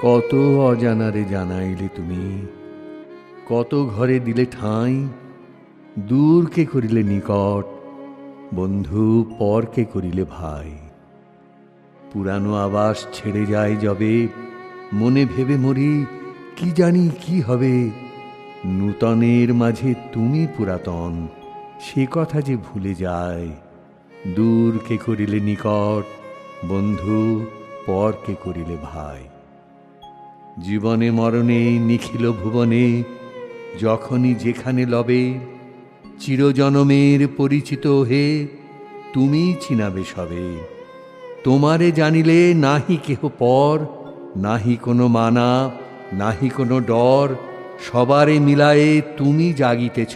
কত অজানারে জানাইলে তুমি, কত ঘরে দিলে ঠাঁই, দূরকে করিলে নিকট, বন্ধু পরকে করিলে ভাই। পুরানো আবাস ছেড়ে যায় যবে, মনে ভেবে মরি কি জানি কি হবে। নূতনের মাঝে তুমি পুরাতন, সে কথা যে ভুলে যায়। দূরকে করিলে নিকট, বন্ধু পরকে করিলে ভাই। জীবনে মরণে নিখিল ভুবনে, যখনই যেখানে লবে, চিরজনমের পরিচিত হে তুমি চিনাবে সবে। তোমারে জানিলে নাহি কেহ পর, নাহি কোনো মানা, নাহি কোনো ডর। সবারে মিলায়ে তুমি জাগিতেছ,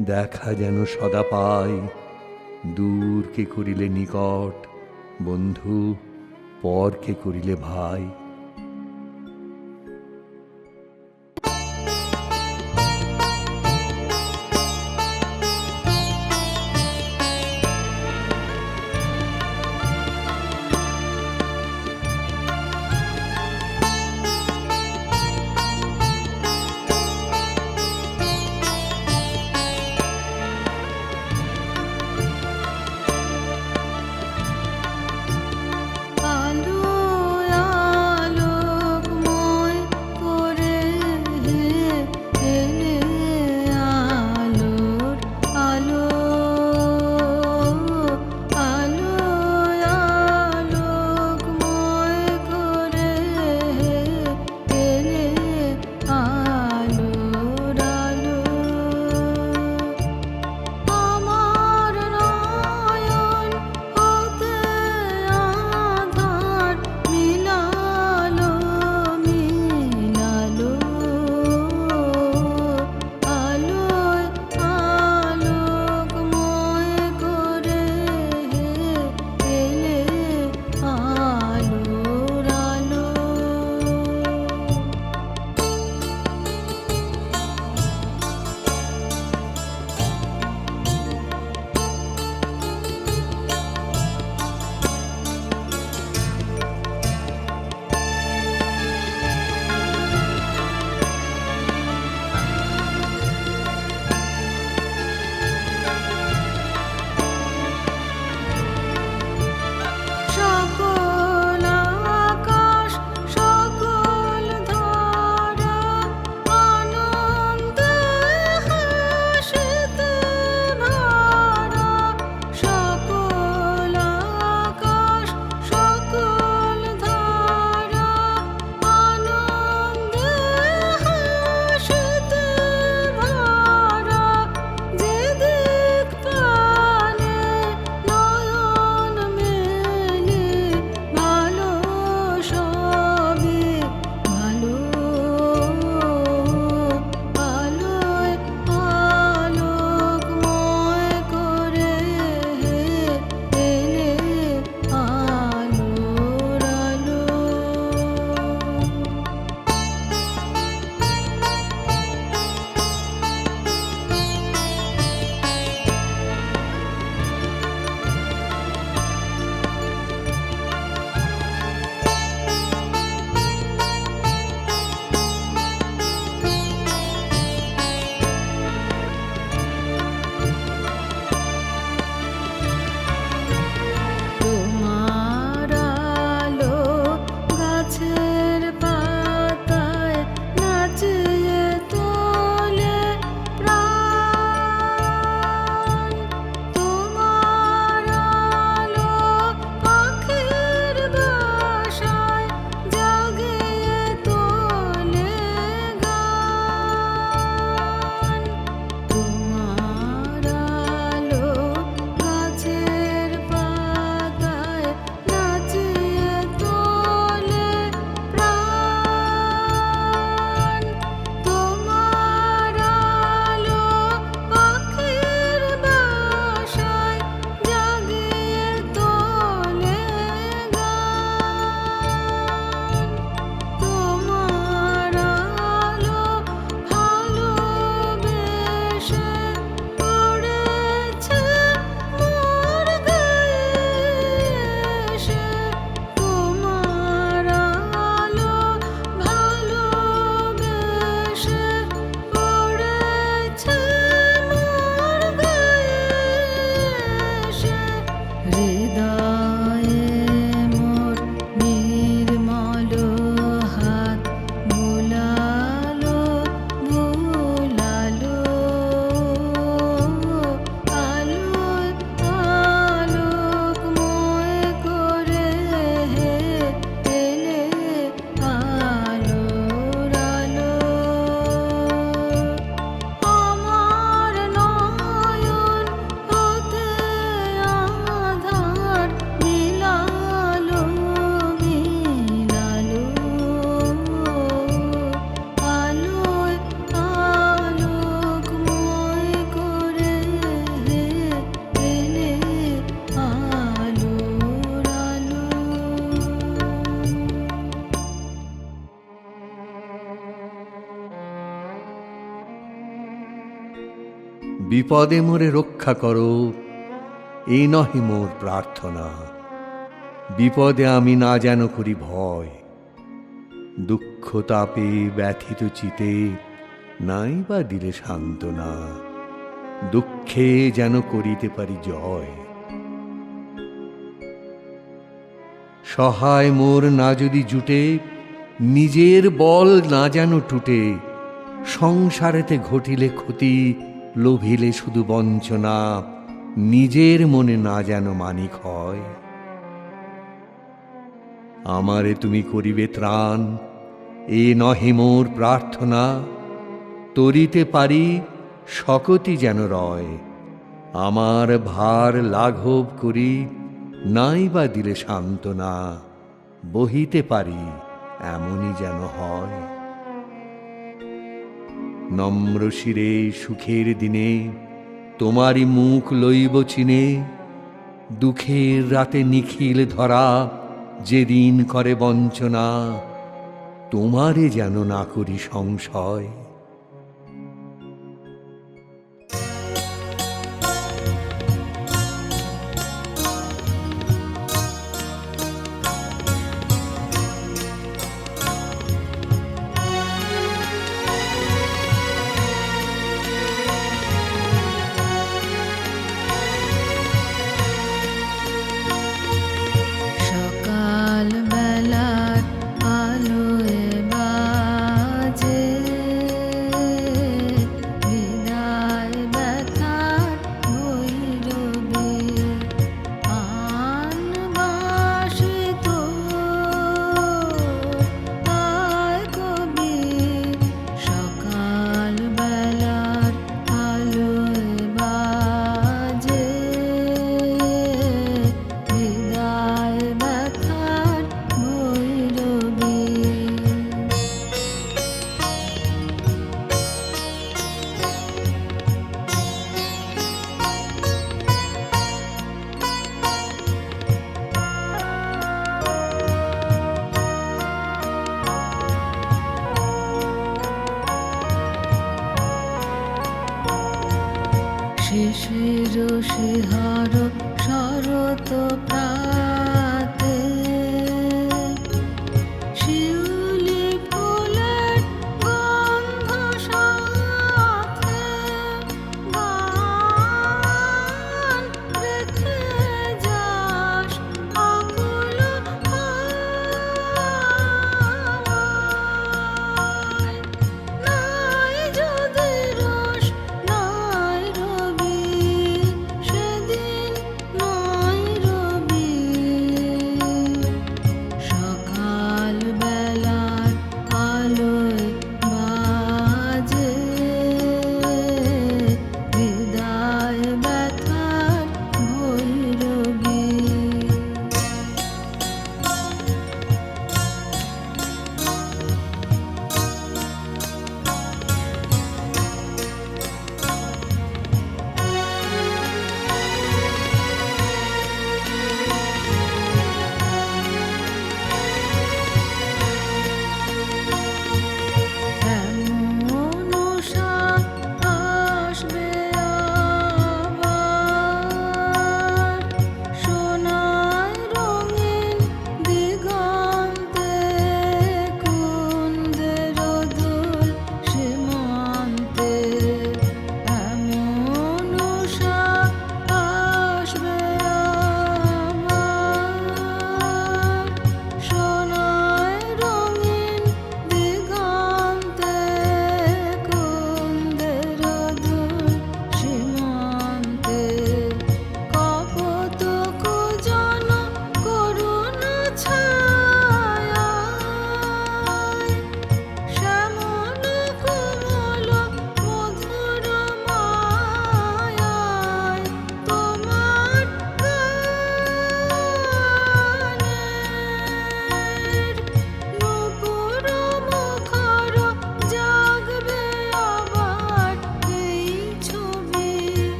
দেখা যেন সদা পাই। দূরকে করিলে নিকট, বন্ধু পরকে করিলে ভাই। আলো বিপদে মোরে রক্ষা করো, এই নহে মোর প্রার্থনা। বিপদে আমি না যেন করি ভয়, দুঃখ তাপে ব্যথিত চিতে নাই বা দিলে সান্ত্বনা। দুঃখে যেন করিতে পারি জয়। সহায় মোর না যদি জুটে, নিজের বল না যেন টুটে। সংসারেতে ঘটিলে ক্ষতি, লোভিলে শুধু বঞ্চনা। নিজের মনে না যেন মানিক হয়। আমারে তুমি করিবে ত্রাণ, এ নহে মোর প্রার্থনা। তরিতে পারি শকতি যেন রয়, আমার ভার লাঘব করি নাই বা দিলে সান্ত্বনা। বহিতে পারি এমনই যেন হয়। নম্র শিরে সুখের দিনে তোমারই মুখ লইব চিনে। দুঃখের রাতে নিখিল ধরা যেদিন করে বঞ্চনা, তোমারে যেন না করি সংশয়। শিশির শিহার শরৎ প্রাতে, শিউলি ফুলের গন্ধ সাথে গান রেখে যাস আকুল হাওয়ায়। নাই যদি রস নাই রবি, সেদিন নাই রবি।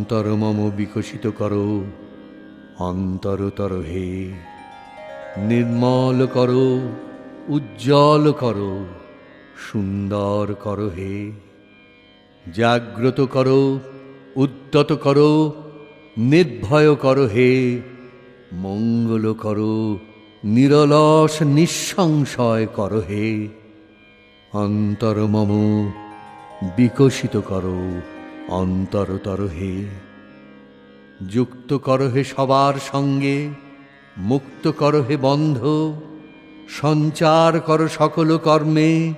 অন্তর মম বিকশিত করো, অন্তরতর হে। নির্মল করো, উজ্জ্বল করো, সুন্দর করো হে। জাগ্রত করো, উদ্যত করো, নির্ভয় করো হে। মঙ্গল করো, নিরলস নিঃসংশয় করো হে। অন্তর মম বিকশিত করো, অন্তরতর হে। যুক্ত করো হে সবার সঙ্গে, মুক্ত করো হে বন্ধ। সঞ্চার করো সকল কর্মে,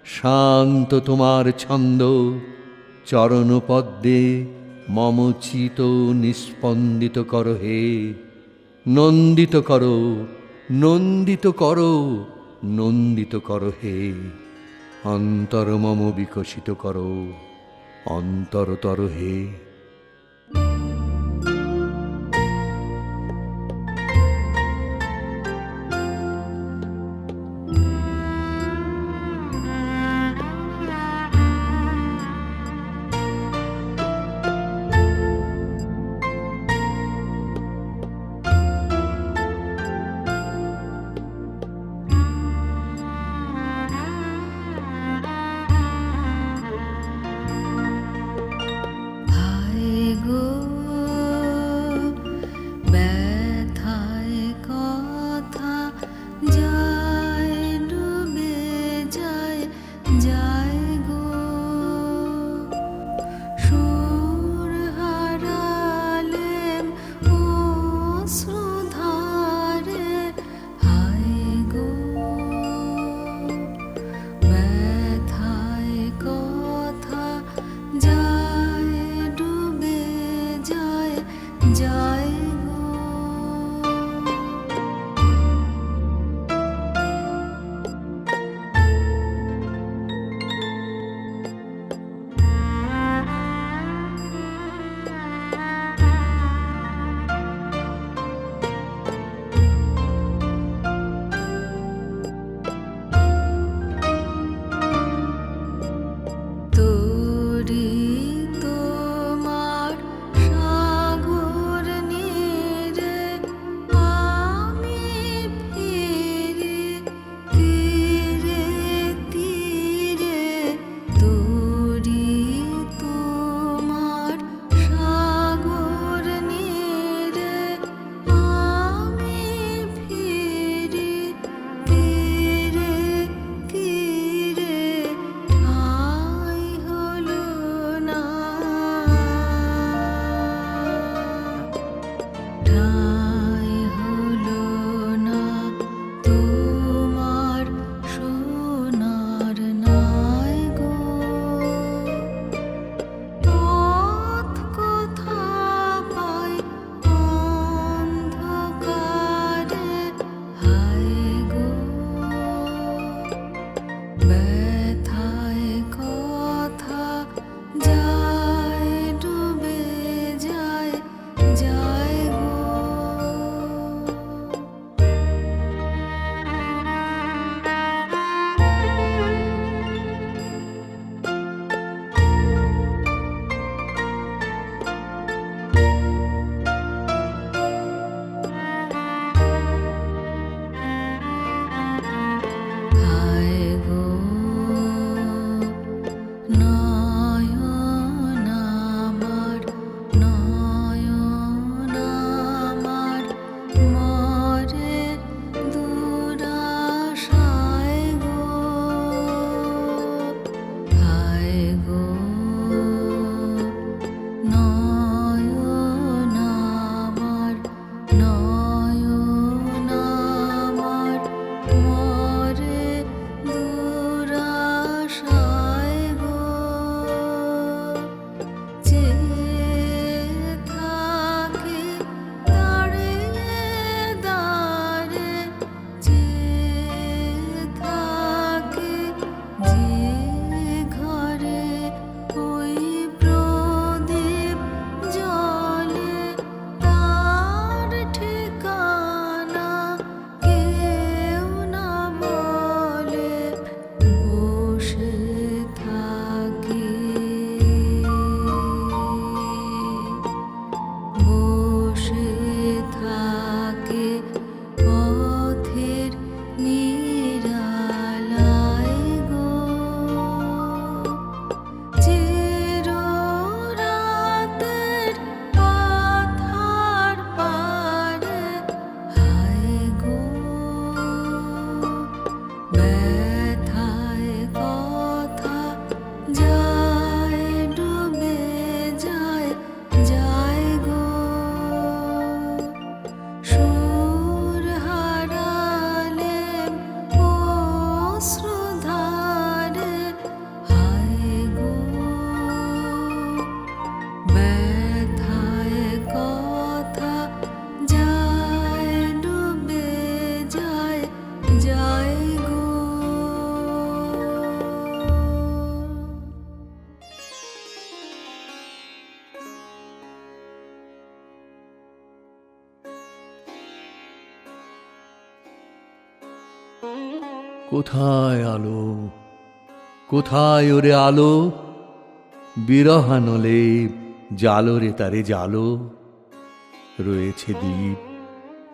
শান্ত তোমার ছন্দ। চরণপদ্মে মম চিত নিস্পন্দিত করো হে। নন্দিত করো, নন্দিত করো, নন্দিত করো হে। অন্তর মম বিকশিত করো, অন্তরতর হে। কোথায় আলো, কোথায় ওরে আলো, বিরহানলে জালো রে তারে জালো। রয়েছে দ্বীপ,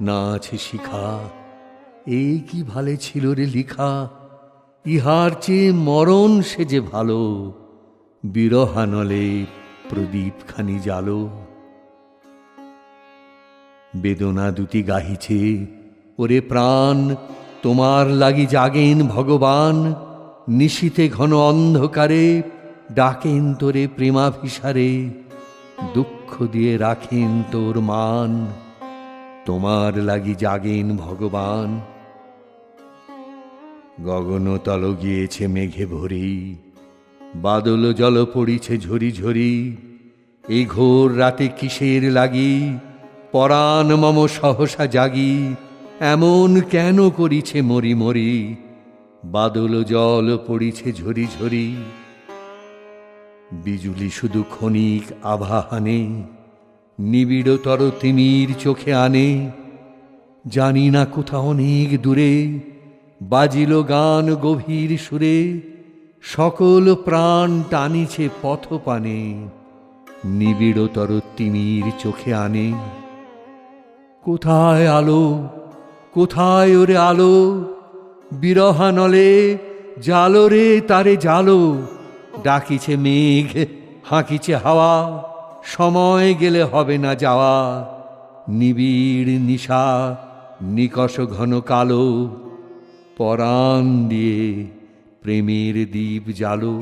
না আছে শিখা, এই কি ভালে ছিল রে লিখা, ইহার চেয়ে মরণ সে যে ভালো, বিরহানলে প্রদীপ খানি জালো। বেদনা দুটি গাহিছে, ওরে প্রাণ, তোমার লাগি জাগেন ভগবান, নিশীতে ঘন অন্ধকারে ডাকেন তোরে প্রেমাভিসারে, দুঃখ দিয়ে রাখেন তোর মান, তোমার লাগি জাগেন ভগবান। গগনতল গিয়েছে মেঘে ভরি, বাদল জল পড়িছে ঝরি ঝরি, এই ঘোর রাতে কিসের লাগি, পরাণ মম সহসা জাগি, এমন কেন করিছে মরি মরি, বাদল জল পড়িছে ঝরি ঝরি। বিজুলি শুধু ক্ষণিক আভা হানে, নিবিড়তর তিমির চোখে আনে, জানি না কোথা অনেক দূরে বাজিল গান গভীর সুরে, সকল প্রাণ টানিছে পথপানে, নিবিড়তর তিমির চোখে আনে। কোথায় আলো, কোথায় ওরে আলো, বিরহানলে জালো রে তারে জালো। ডাকিছে মেঘ, হাঁকিছে হাওয়া, সময় গেলে হবে না যাওয়া, নিবিড় নিশা নিকষ ঘন কালো, পরাণ দিয়ে প্রেমের দীপ জালো।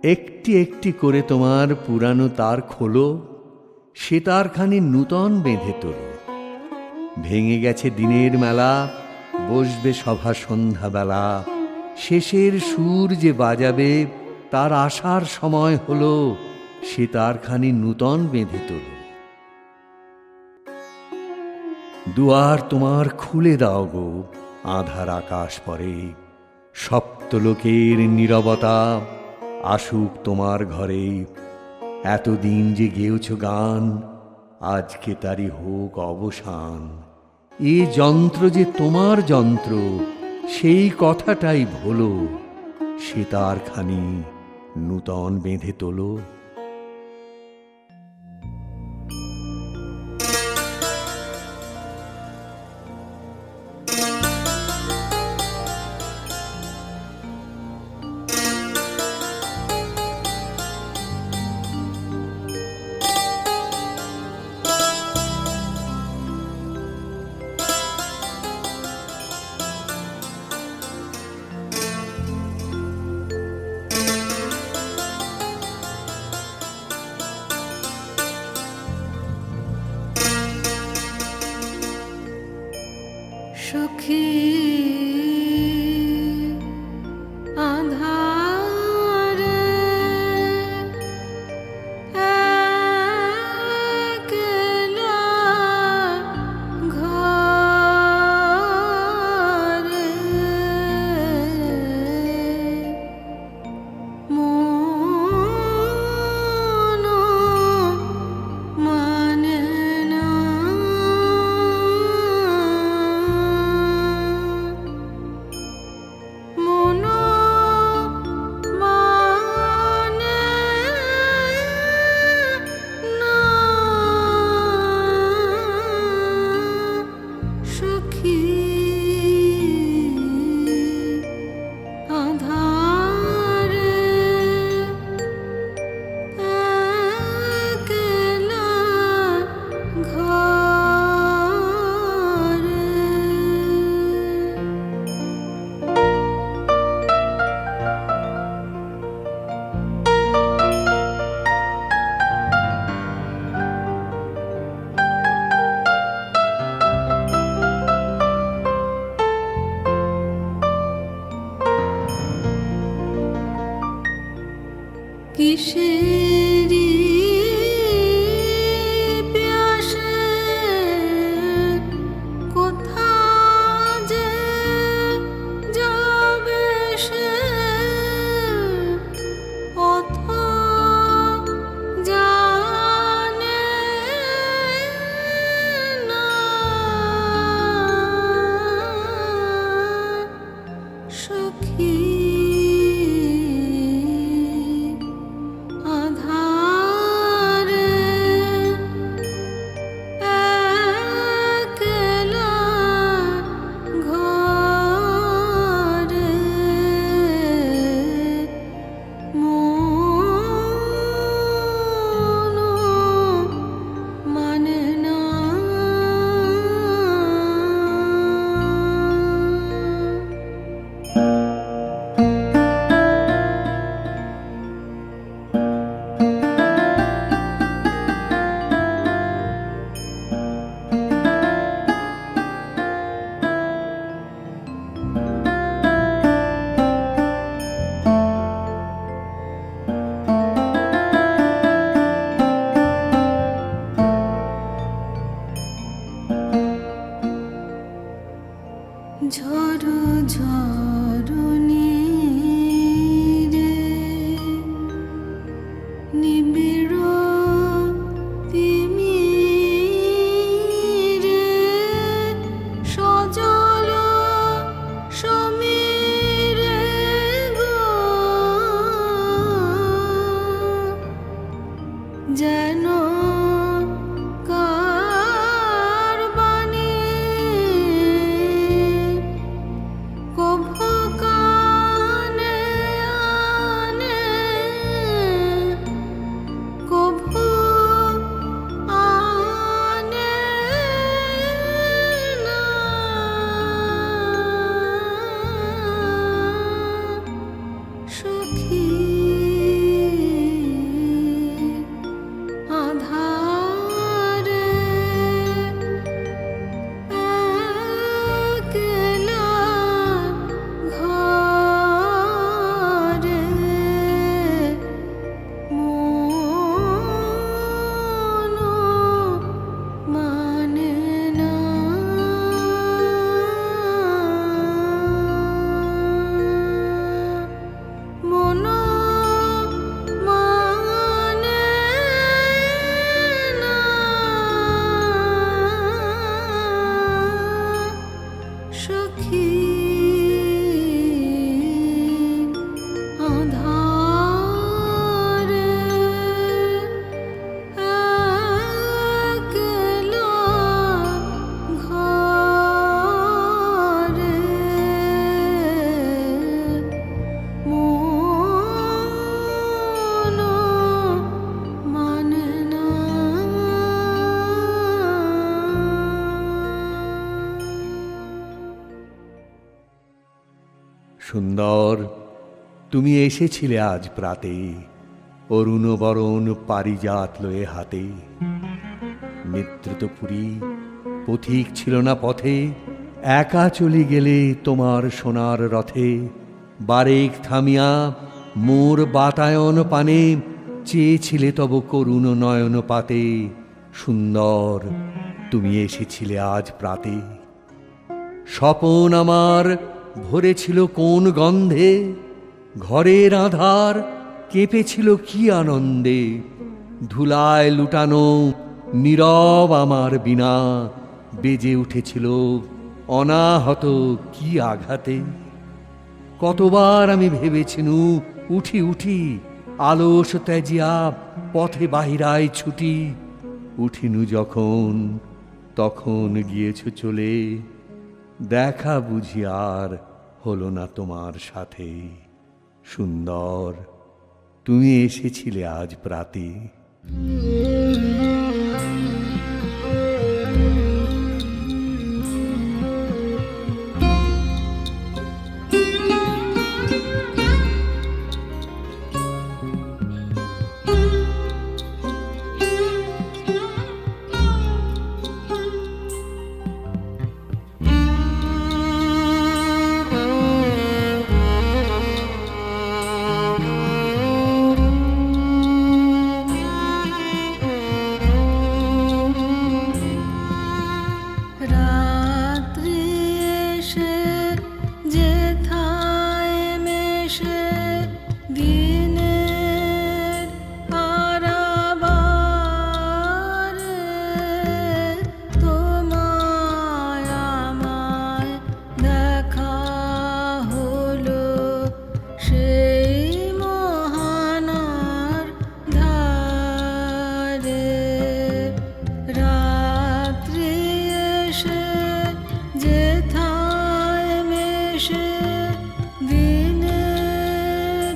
একটি একটি করে তোমার পুরানো তার খোলো, সে তারখানি নূতন বেঁধে তোলো। ভেঙে গেছে দিনের মেলা, বসবে সভা সন্ধ্যাবেলা, শেষের সুর যে বাজাবে তার আসার সময় হলো, সে তারখানি নূতন বেঁধে তোলো। দুয়ার তোমার খুলে দাও গো, আঁধার আকাশ পরে, সপ্তলোকের নীরবতা আসুক তোমার ঘরে। এতদিন যে গেয়েছ গান, আজকে তারই হোক অবসান। এ যন্ত্র যে তোমার যন্ত্র, সেই কথাটাই ভোলো, সে তারখানি নূতন বেঁধে তোলো। সখী আঁধারে একলা ঘরে মন মানে না। মন মানে না সখী আঁধারে একলা ঘরে। কিসেরি প্যাসে কোথা যে যাবে সে, অথ জানে না সখী আঁধারে সুন্দর, তুমি এসেছিলে আজ প্রাতে, অরুণ বরণ পারিজাত লয়ে হাতে। নেতৃত্বপুরী পথিক ছিল না পথে, একা চলে গেলে তোমার সোনার রথে। বারেক থামিয়া মোর বাতায়ন পানে, চেয়েছিলে তব করুণ নয়ন পাতে। সুন্দর, তুমি এসেছিলে আজ প্রাতে। স্বপন আমার ভরেছিল কোন গন্ধে, ঘরের আধার কেঁপেছিল কি আনন্দে। ধুলায় লুটানো নীরব আমার বিনা, বেজে উঠেছিল অনাহত কি আঘাতে। কতবার আমি ভেবেছিনু উঠি উঠি, আলস ত্যাজিয়া পথে বাহিরায় ছুটি। উঠিনু যখন তখন গিয়েছ চলে, দেখা বুঝি আর হলো না তোমার সাথে। সুন্দর, তুমি এসেছিলে আজ প্রাতে। রাত্রি এসে যেথায় মেশে, দিনের পারাবারে। তোমায় আমায় দেখা হলো সেই মোহনার ধারে। রাত্রি এসে যেথায় মেশে, দিনের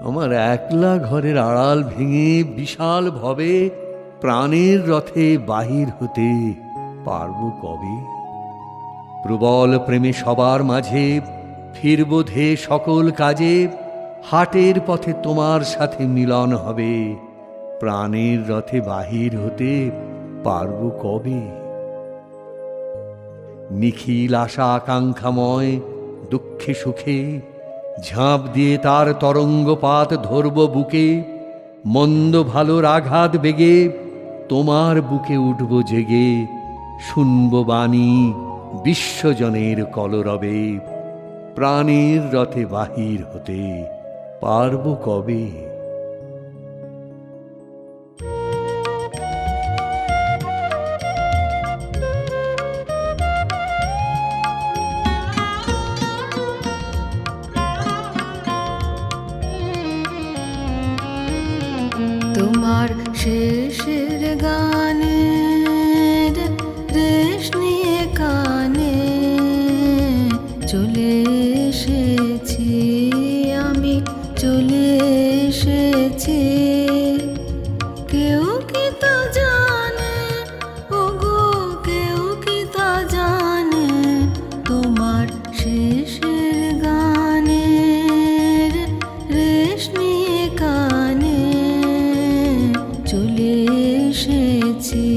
আমার একলা ঘরের আড়াল ভেঙে বিশাল ভবে প্রাণের রথে বাহির হতে পারব কবে? প্রবল প্রেমে সবার মাঝে ফিরব ধে সকল কাজে, হাটের পথে তোমার সাথে মিলন হবে, প্রাণের রথে বাহির হতে পারব কবে? নিখিল আশা আকাঙ্ক্ষাময় দুঃখে সুখে ঝাঁপ দিয়ে তার তরঙ্গপাত ধরব বুকে, মন্দ ভালোর আঘাত বেগে তোমার বুকে উঠব জেগে, শুনব বাণী বিশ্বজনের কলরবে, প্রাণের রথে বাহির হতে পারব কবে? তোমার শেষের গানের রেশ নিয়ে কানে চলে এসেছি, আমি চলে এসেছি। কেউ কি তা জানে, ওগো কেউ কি তা জানে, তোমার শেষের গানের রেশ নিয়ে কানে চলে এসেছি।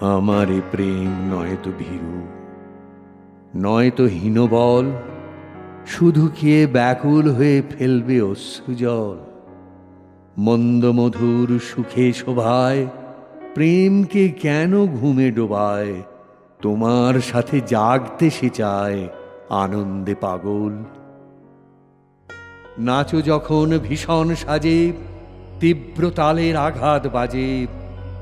আমারে প্রেম নয়তো ভীরু, নয়তো হীনবল, শুধু কে ব্যাকুল হয়ে ফেলবে অশ্রুজল। মন্দ মধুর সুখে শোভায় প্রেমকে কেন ঘুমে ডোবায়? তোমার সাথে জাগতে সে চায় আনন্দে পাগল। নাচো যখন ভীষণ সাজে, তীব্র তালের আঘাত বাজে,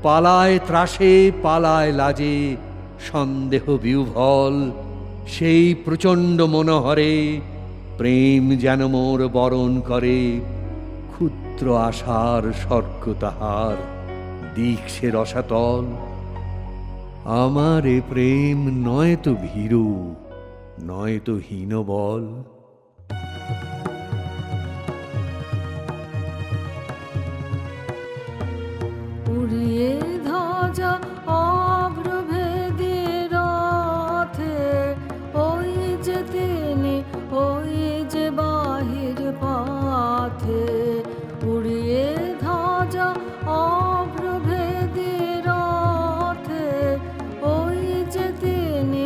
পালায় ত্রাসে পালায় লাজে, সন্দেহ বিহ্বল সেই প্রচণ্ড মনোহরে প্রেম যেন মোর বরণ করে। ক্ষুদ্র আশার স্বর্গ তাহার, দিক সে রসাতল। আমারে প্রেম নয়তো ভীরু, নয়তো হীনবল। উড়িয়ে ধ্বজা অভ্রভেদী রথে, ওই যে তিনি, ওই যে বাহির পথে। উড়িয়ে ধ্বজা অভ্রভেদী রথে, ওই যে তিনি,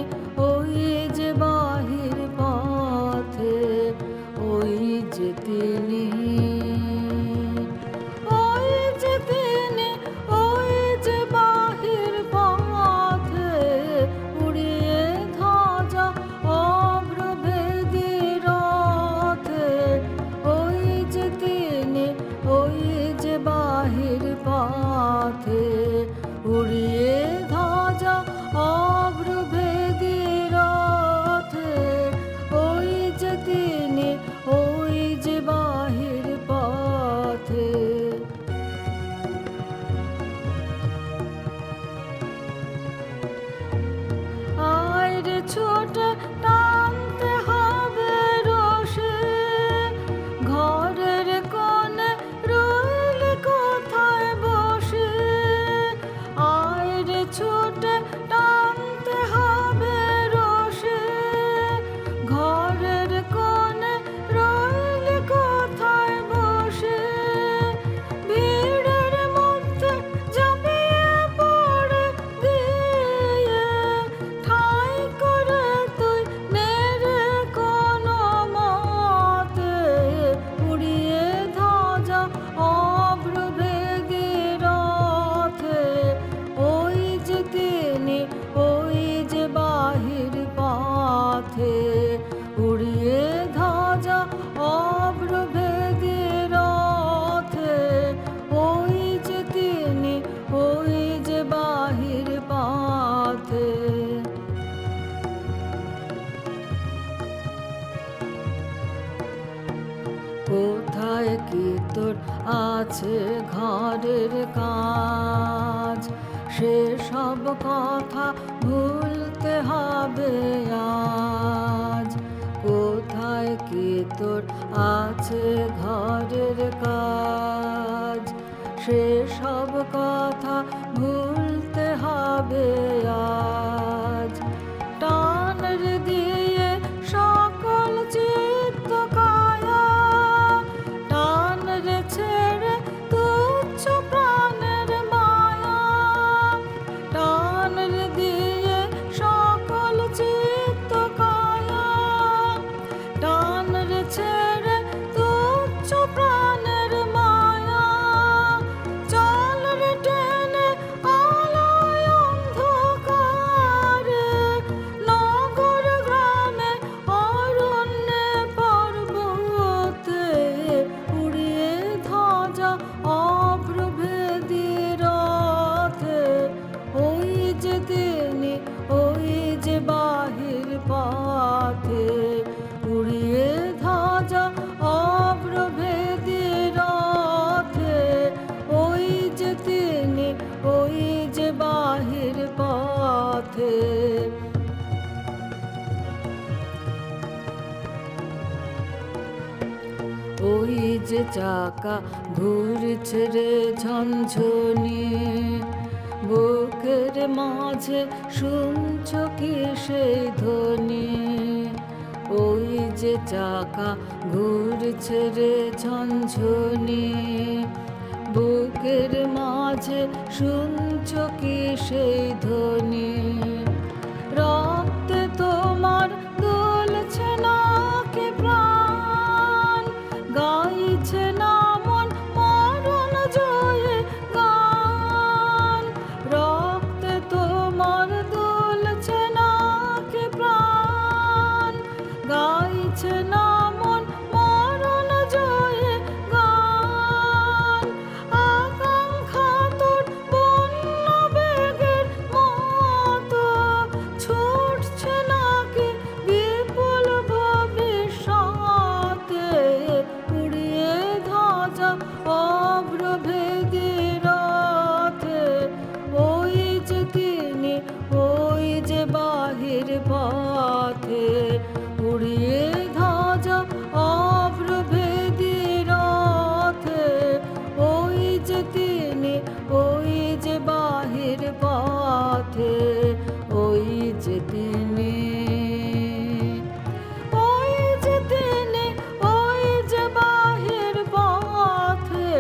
ওই যে বাহির পথে। ওই যে তিনি, ওই যে তিনি, ওই যে বাহির পথে। উড়িয়ে ধ্বজা অভ্রভেদী রথে, ওই যে তিনি, ওই যে বাহির পথে। উড়িয়ে ধ্বজা অভ্রভেদী রথে, ওই যে তিনি, ওই যে বাহির পথে। আইরে ছোটে টানতে হবে রশি, ঘরের কোণে রইলে কোথায় বসে। আইরে ছোটে টানতে হবে রশি, ঘরের কোণে রইলে কোথায় বসে। ভিড়ের মধ্যে ঝাঁপিয়ে পড়ে দিয়ে, ঠাঁই করে তুই নেড়ে কোনো মতে। উড়িয়ে ধ্বজা অভ্রভেদী রথে, ওই যে তিনি, ওই যে বাহির পথে। উড়িয়ে ধ্বজা অভ্রভেদী রথে, ওই যে তিনি, ওই যে বাহির পথে। কোথায় কি তোর আছে ঘরের কাজ, সে সব কথা ভুলতে হবে আজ। কোথায় কি তোর আছে ঘরের কাজ, সে সব কথা ভুলতে হবে আজ। টান রে দিয়ে সকল চিত্ত কায়া, টান রে ছেড়ে তুচ্ছ প্রাণের মায়া। টান রে দিয়ে সকল চিত্ত কায়া, টান রে ছেড়ে তুচ্ছ প্রাণের মায়া। চল রে টেনে আলোয় অন্ধকারে, নগর গ্রামে অরণ্যে পর্বতে। উড়িয়ে ধ্বজা অভ্রভেদী রথে, ওই যে তিনি, ওই যে বাহির পথে। উড়িয়ে ধ্বজা অভ্রভেদী রথে, ওই যে তিনি, ওই যে বাহির পথে। ওই যে চাকা ঘুরছে রে ঝনঝনি, বুকের মাঝে শুনছ কি সেই ধ্বনি। ওই যে চাকা ঘুরছে রে ঝনঝনি, বুকের মাঝে শুনছ কি সেই ধ্বনি? রক্তে তোমার দুলছে না কি প্রাণ? গাইছে না মন মরণ জয়ে গান? রক্তে তোমার দুলছে না কি প্রাণ? গাইছে না মন মরণ জয়ে গান? আকাঙ্ক্ষা তোর বন্য বেগের মতো ছুটছে নাকি বিপুল ভবিষ্যতে? উড়িয়ে ধ্বজা অভ্রভেদী রথে, ওই যে তিনি, ওই যে বাহির পথে। উড়িয়ে ধ্বজা অভ্রভেদী রথে, ওই যে তিনি, ওই যে বাহির পথে। ওই যে তিনি, ওই যে তিনি, ওই যে বাহির পথে।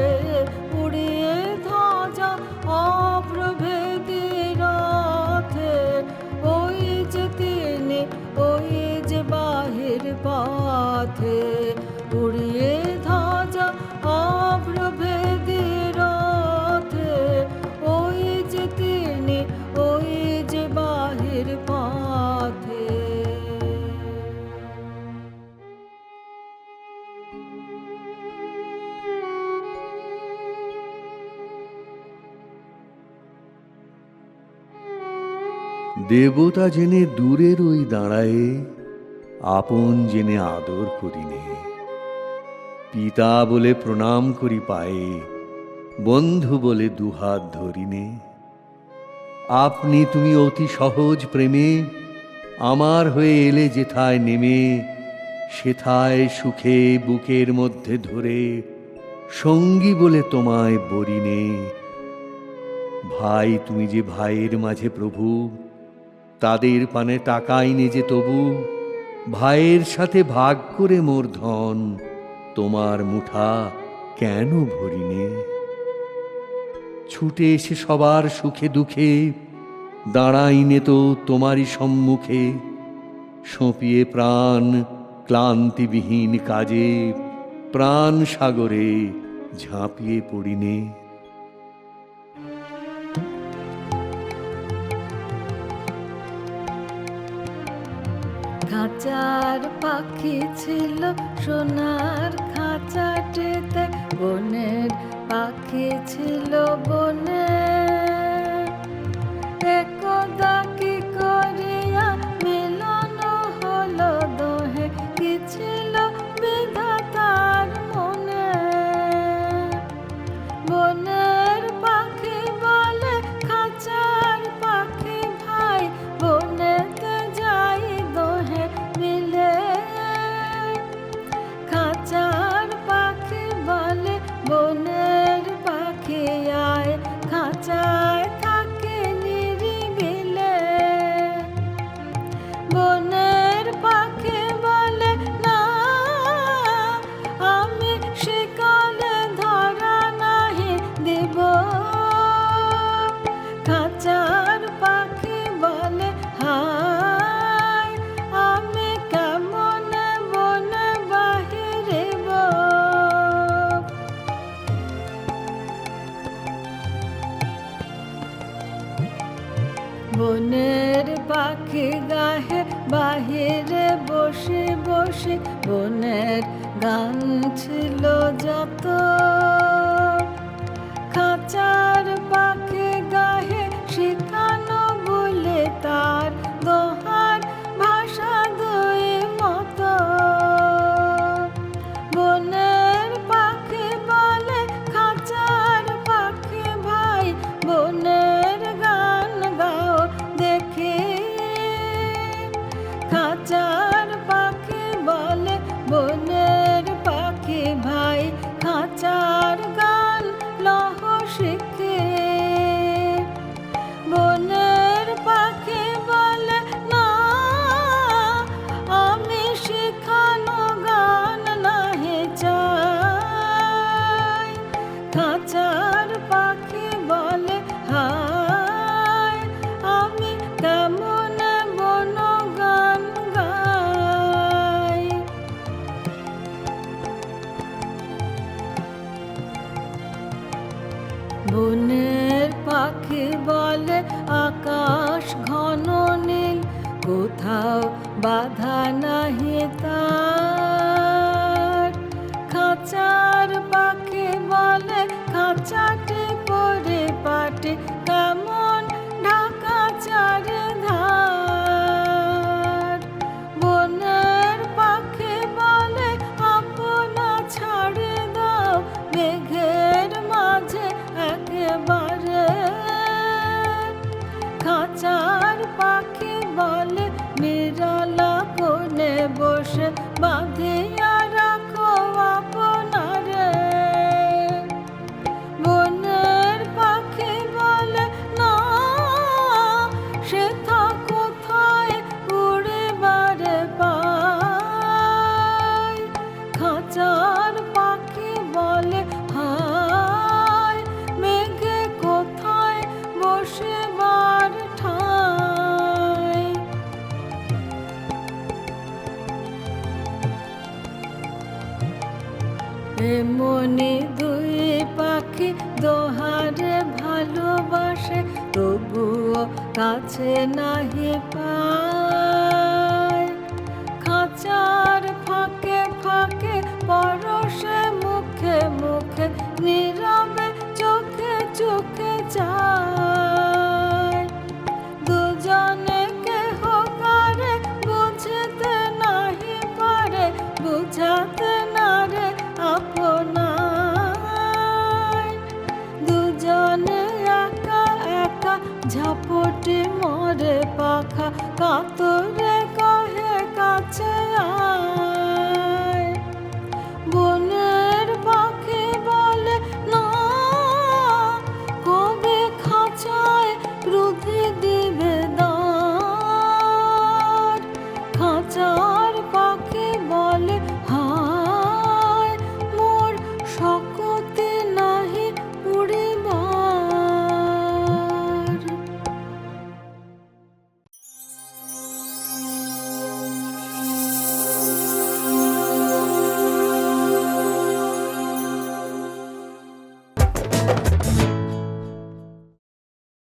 উড়িয়ে ধ্বজা অভ্রভেদী রথে, ওই যে তিনি, ওই যে বাহির পথে। উড়িয়ে ধ্বজা অভ্রভেদী রথে, ওই যে তিনি, ওই যে বাহির পথে। দেবতা জেনে দূরের ওই দাঁড়ায়ে, আপন জেনে আদর করিনে। পিতা বলে প্রণাম করি পায়ে, বন্ধু বলে দুহাত ধরিনে। আপনি তুমি অতি সহজ প্রেমে আমার হয়ে এলে যেথায় নেমে, সেথায় সুখে বুকের মধ্যে ধরে সঙ্গী বলে তোমায় বরিনে। ভাই তুমি যে ভাইয়ের মাঝে প্রভু, তাদের পানে তাকাইনে যে তবু। ভাইয়ের সাথে ভাগ করে মোর ধন, তোমার মুঠা কেন ভরিনে? ছুটে এসে সবার সুখে দুঃখে দাঁড়াইনে তো তোমারই সম্মুখে। সঁপিয়ে প্রাণ ক্লান্তিবিহীন কাজে, প্রাণ সাগরে ঝাঁপিয়ে পড়িনে। খাঁচার পাখি ছিল সোনার খাঁচাটিতে, বনের পাখি ছিল বনে। একদা কি করিয়া মিলন হলো দোহে, কি ছিল বিধাতার মনে? বনের পাখি বলে খাঁচার পাখি ভাই, বনেতে যাই দোহে মিলে। খাঁচার পাখি বলে বনের পাখি আয়, খাঁচায় থাকে নিরিবিলে। বনের পাখি বলে না, আমি শিকারে ধরা নাহি দিব। খাঁচার পাখি বলে হায়, আমি কেমনে বনে বাহিরিব। বনের পাখি গাহে বাহিরে বসে বসে, বনের গান ছিল যত। খাঁচার পাখি গাহে শিখানো বলে তার দোহার ভাষা দুই মতো। বনের পাখি বলে খাঁচার পাখি ভাই, বনের গান গাও দেখি। খাঁচার পাখি বলে বনের পাখি ভাই, খাঁচার গান লহ শিখে। পাখি বলে আকাশ ঘন নীল, কোথাও বাধা নাহি তার। খাঁচার পাখি বলে খাঁচাটি পরিপাটি, কেমন ঢাকা চারিধার। বনের পাখি বলে আপনা ছাড়ে দাও, মেঘের মাঝে একেবারে। খাঁচার পাখি বলে নিরালা কোণে বসে বাঁধিয়া রাখো আপনারে। বনের পাখি বলে না, সেথা কোথায় উড়িবারে পায়। খাঁচার পাখি বলে হায়, মেঘে কোথায় বসিবার ঠাঁই। এমনি দুই পাখি দোহারে ভালোবাসে, তবুও কাছে নাহি পায়। খাঁচার ফাঁকে ফাঁকে পরশে মুখে মুখে, নীরবে চোখে চোখে যায়। দুজনে কেহ কারে বুঝতে নাহি পারে, বুঝাতে না রে আপনায়। দুজনে একা একা ঝাপটি মরে পাখা, কাতরে কহে কাছে আয়।